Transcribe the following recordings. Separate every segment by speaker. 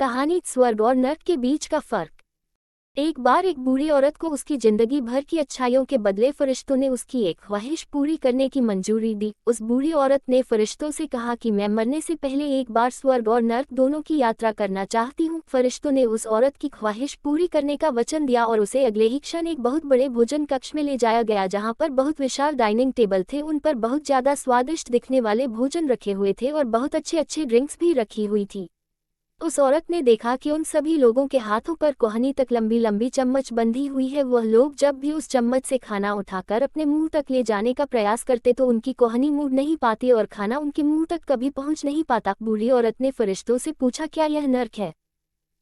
Speaker 1: कहानी स्वर्ग और नर्क के बीच का फर्क। एक बार एक बूढ़ी औरत को उसकी जिंदगी भर की अच्छाइयों के बदले फरिश्तों ने उसकी एक ख्वाहिश पूरी करने की मंजूरी दी। उस बूढ़ी औरत ने फरिश्तों से कहा कि मैं मरने से पहले एक बार स्वर्ग और नर्क दोनों की यात्रा करना चाहती हूँ। फरिश्तों ने उस औरत की ख्वाहिश पूरी करने का वचन दिया और उसे अगले ही क्षण एक बहुत बड़े भोजन कक्ष में ले जाया गया, जहाँ पर बहुत विशाल डाइनिंग टेबल थे। उन पर बहुत ज्यादा स्वादिष्ट दिखने वाले भोजन रखे हुए थे और बहुत अच्छे अच्छे ड्रिंक्स भी रखी हुई थी। उस औरत ने देखा कि उन सभी लोगों के हाथों पर कोहनी तक लंबी लंबी चम्मच बंधी हुई है। वह लोग जब भी उस चम्मच से खाना उठाकर अपने मुंह तक ले जाने का प्रयास करते तो उनकी कोहनी मुड़ नहीं पाती और खाना उनके मुंह तक कभी पहुंच नहीं पाता। बूढ़ी औरत ने फरिश्तों से पूछा, क्या यह नर्क है?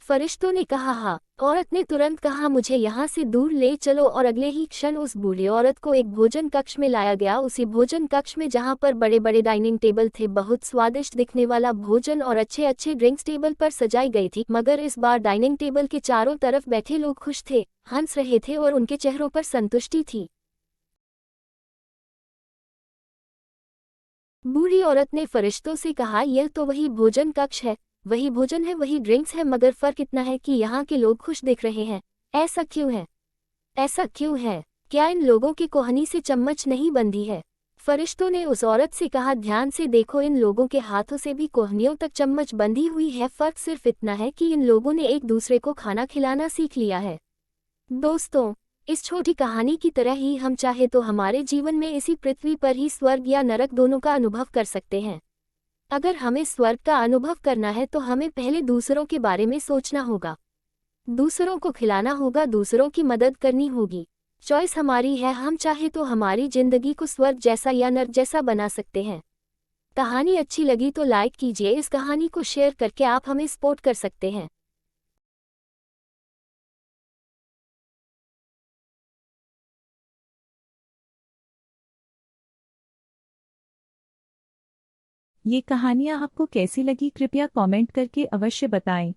Speaker 1: फरिश्तों ने कहा, हाँ। औरत ने तुरंत कहा, मुझे यहाँ से दूर ले चलो, और अगले ही क्षण उस बूढ़ी औरत को एक भोजन कक्ष में लाया गया। उसी भोजन कक्ष में जहाँ पर बड़े बड़े डाइनिंग टेबल थे, बहुत स्वादिष्ट दिखने वाला भोजन और अच्छे अच्छे ड्रिंक्स टेबल पर सजाई गई थी। मगर इस बार डाइनिंग टेबल के चारों तरफ बैठे लोग खुश थे, हंस रहे थे और उनके चेहरों पर संतुष्टि थी। बूढ़ी औरत ने फरिश्तों से कहा, यह तो वही भोजन कक्ष है, वही भोजन है, वही ड्रिंक्स है, मगर फर्क इतना है कि यहाँ के लोग खुश दिख रहे हैं। ऐसा क्यों है? ऐसा क्यों है? क्या इन लोगों की कोहनी से चम्मच नहीं बंधी है? फरिश्तों ने उस औरत से कहा, ध्यान से देखो, इन लोगों के हाथों से भी कोहनियों तक चम्मच बंधी हुई है। फर्क सिर्फ इतना है कि इन लोगों ने एक दूसरे को खाना खिलाना सीख लिया है। दोस्तों, इस छोटी कहानी की तरह ही हम चाहे तो हमारे जीवन में इसी पृथ्वी पर ही स्वर्ग या नरक दोनों का अनुभव कर सकते हैं। अगर हमें स्वर्ग का अनुभव करना है तो हमें पहले दूसरों के बारे में सोचना होगा, दूसरों को खिलाना होगा, दूसरों की मदद करनी होगी। चॉइस हमारी है, हम चाहे तो हमारी जिंदगी को स्वर्ग जैसा या नर्क जैसा बना सकते हैं। कहानी अच्छी लगी तो लाइक कीजिए, इस कहानी को शेयर करके आप हमें सपोर्ट कर सकते हैं।
Speaker 2: ये कहानियाँ आपको कैसी लगी, कृपया कमेंट करके अवश्य बताएं।